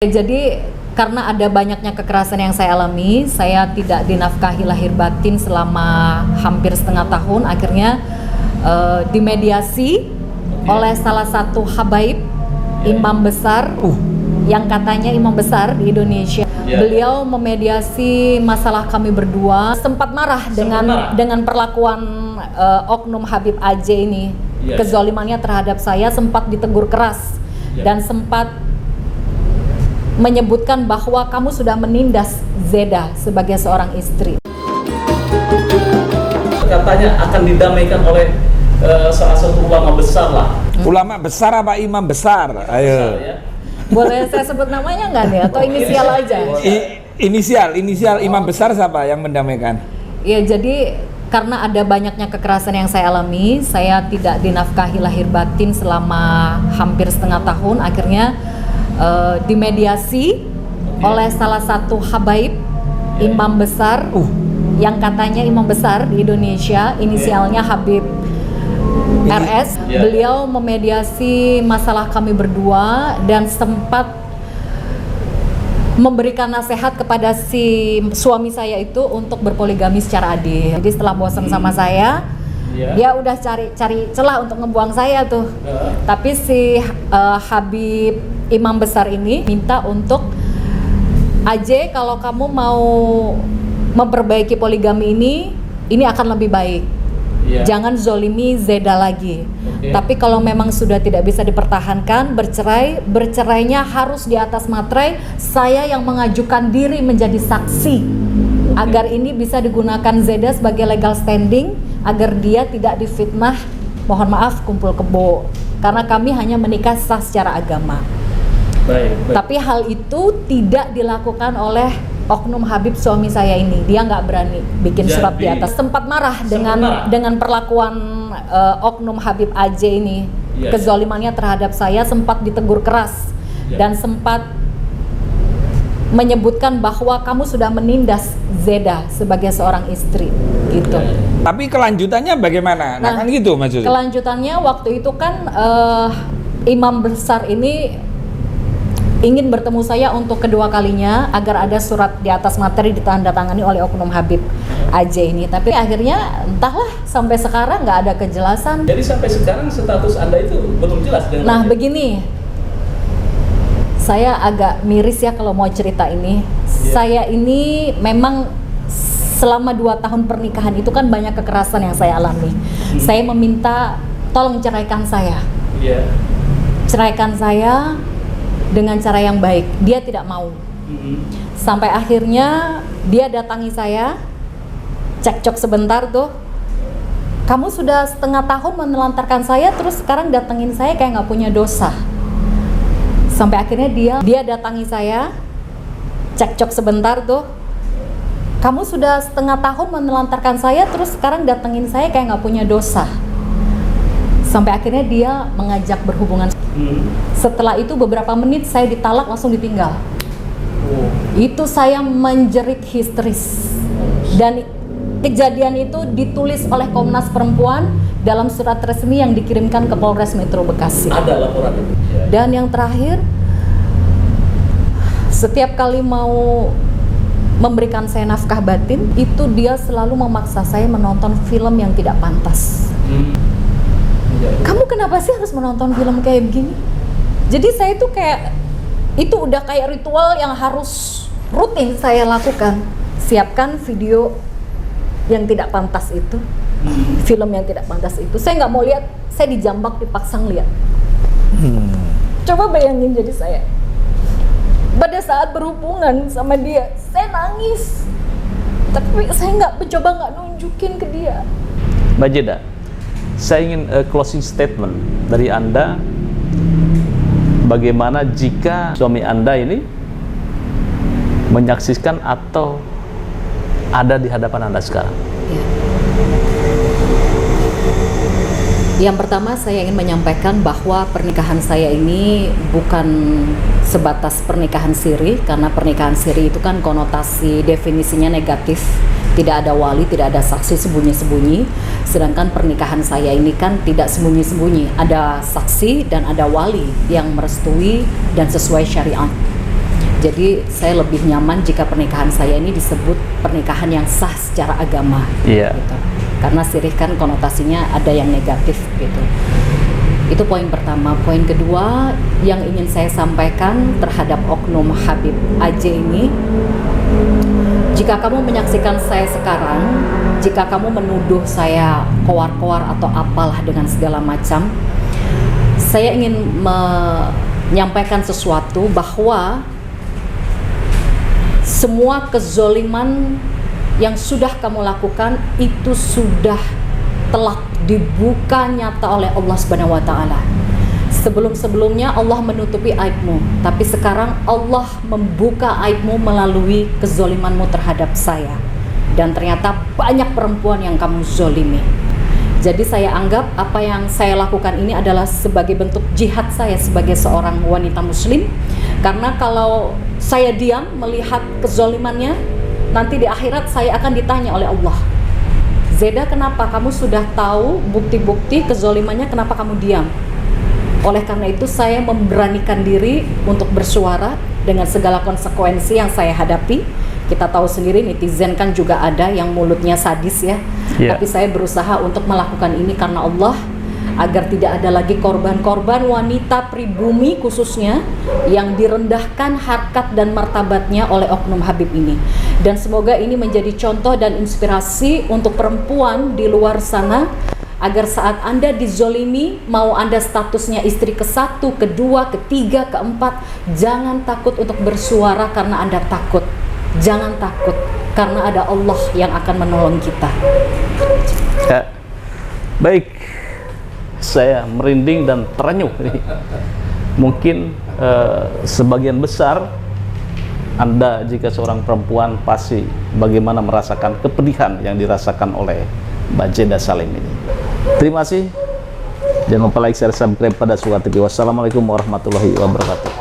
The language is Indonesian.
Jadi karena ada banyaknya kekerasan yang saya alami, saya tidak dinafkahi lahir batin selama hampir setengah tahun. Akhirnya dimediasi oleh salah satu habaib imam besar yang katanya imam besar di Indonesia. Beliau memediasi masalah kami berdua. Sempat marah dengan perlakuan oknum Habib AJ ini. Kezalimannya terhadap saya, sempat ditegur keras dan sempat menyebutkan bahwa kamu sudah menindas Zeda sebagai seorang istri. Katanya akan didamaikan oleh salah satu ulama besar lah. Ulama besar apa imam besar? Ayo. Besar, ya. Boleh saya sebut namanya nggak nih? Atau inisial aja? Inisial imam besar siapa yang mendamaikan? Ya, jadi karena ada banyaknya kekerasan yang saya alami, saya tidak dinafkahi lahir batin selama hampir setengah tahun. Akhirnya dimediasi oleh salah satu habaib imam besar yang katanya imam besar di Indonesia, inisialnya Habib RS. Beliau memediasi masalah kami berdua dan sempat memberikan nasihat kepada si suami saya itu untuk berpoligami secara adil. Jadi setelah bosan sama saya, dia udah cari celah untuk ngebuang saya tuh. Tapi si Habib imam besar ini minta untuk AJ, kalau kamu mau memperbaiki poligami ini akan lebih baik. Jangan zolimi Zeda lagi. Tapi kalau memang sudah tidak bisa dipertahankan, bercerainya harus di atas materai. Saya yang mengajukan diri menjadi saksi agar ini bisa digunakan Zeda sebagai legal standing, agar dia tidak difitnah, mohon maaf, kumpul kebo, karena kami hanya menikah sah secara agama. Baik. Tapi hal itu tidak dilakukan oleh oknum Habib suami saya ini. Dia nggak berani bikin surat di atas. Sempat marah dengan perlakuan oknum Habib AJ ini. Kezalimannya terhadap saya, sempat ditegur keras dan sempat menyebutkan bahwa kamu sudah menindas Zeda sebagai seorang istri, gitu. Tapi kelanjutannya bagaimana? Nah kan gitu maksudnya. Kelanjutannya waktu itu kan imam besar ini ingin bertemu saya untuk kedua kalinya agar ada surat di atas materi ditandatangani oleh oknum Habib AJ ini. Tapi akhirnya entahlah, sampai sekarang nggak ada kejelasan. Jadi sampai sekarang status Anda itu belum jelas dengan Nah begini, saya agak miris ya kalau mau cerita ini. Saya ini memang selama 2 tahun pernikahan itu kan banyak kekerasan yang saya alami. Saya meminta tolong ceraikan saya. Ceraikan saya dengan cara yang baik. Dia tidak mau. Sampai akhirnya dia datangi saya, cekcok sebentar tuh. Kamu sudah setengah tahun menelantarkan saya, terus sekarang datengin saya kayak nggak punya dosa. Sampai akhirnya dia datangi saya, cekcok sebentar tuh. Kamu sudah setengah tahun menelantarkan saya, terus sekarang datengin saya kayak nggak punya dosa. Sampai akhirnya dia mengajak berhubungan. Setelah itu beberapa menit saya ditalak, langsung ditinggal. Itu saya menjerit histeris. Dan kejadian itu ditulis oleh Komnas Perempuan dalam surat resmi yang dikirimkan ke Polres Metro Bekasi. Ada laporan itu. Dan yang terakhir, setiap kali mau memberikan saya nafkah batin, itu dia selalu memaksa saya menonton film yang tidak pantas. Kamu kenapa sih harus menonton film kayak begini? Jadi saya tuh kayak, itu udah kayak ritual yang harus rutin saya lakukan. Siapkan video yang tidak pantas itu, film yang tidak pantas itu. Saya nggak mau lihat, saya dijambak, dipaksa ngeliat. Coba bayangin jadi saya. Pada saat berhubungan sama dia, saya nangis. Tapi saya nggak nunjukin ke dia. Mbak Zeda, saya ingin closing statement dari Anda. Bagaimana jika suami Anda ini menyaksikan atau ada di hadapan Anda sekarang? Yang pertama, saya ingin menyampaikan bahwa pernikahan saya ini bukan sebatas pernikahan siri, karena pernikahan siri itu kan konotasi definisinya negatif. Tidak ada wali, tidak ada saksi sembunyi-sembunyi. Sedangkan pernikahan saya ini kan tidak sembunyi-sembunyi. Ada saksi dan ada wali yang merestui dan sesuai syariat. Jadi saya lebih nyaman jika pernikahan saya ini disebut pernikahan yang sah secara agama. Iya. Gitu. Karena sirih kan konotasinya ada yang negatif gitu. Itu poin pertama. Poin kedua yang ingin saya sampaikan terhadap oknum Habib AJ ini, jika kamu menyaksikan saya sekarang, jika kamu menuduh saya kowar-kowar atau apalah dengan segala macam, saya ingin menyampaikan sesuatu bahwa semua kezoliman yang sudah kamu lakukan itu sudah telah dibuka nyata oleh Allah Subhanahu wa taala. Sebelum-sebelumnya Allah menutupi aibmu, tapi sekarang Allah membuka aibmu melalui kezolimanmu terhadap saya. Dan ternyata banyak perempuan yang kamu zolimi. Jadi saya anggap apa yang saya lakukan ini adalah sebagai bentuk jihad saya sebagai seorang wanita muslim. Karena kalau saya diam melihat kezolimannya, nanti di akhirat saya akan ditanya oleh Allah, Zeda, kenapa kamu sudah tahu bukti-bukti kezolimannya, kenapa kamu diam? Oleh karena itu saya memberanikan diri untuk bersuara dengan segala konsekuensi yang saya hadapi. Kita tahu sendiri netizen kan juga ada yang mulutnya sadis ya. Tapi saya berusaha untuk melakukan ini karena Allah, agar tidak ada lagi korban-korban wanita pribumi khususnya yang direndahkan harkat dan martabatnya oleh oknum Habib ini. Dan semoga ini menjadi contoh dan inspirasi untuk perempuan di luar sana, agar saat Anda dizolimi, mau Anda statusnya istri ke-1, ke-2, ke-3, ke-4, jangan takut untuk bersuara karena Anda takut. Jangan takut karena ada Allah yang akan menolong kita. Ya. Baik, saya merinding dan terenyuh ini. Mungkin sebagian besar Anda jika seorang perempuan pasti bagaimana merasakan kepedihan yang dirasakan oleh Mbak Zeda Salim ini. Terima kasih. Jangan lupa like, share, subscribe pada Suka TV. Wassalamualaikum warahmatullahi wabarakatuh.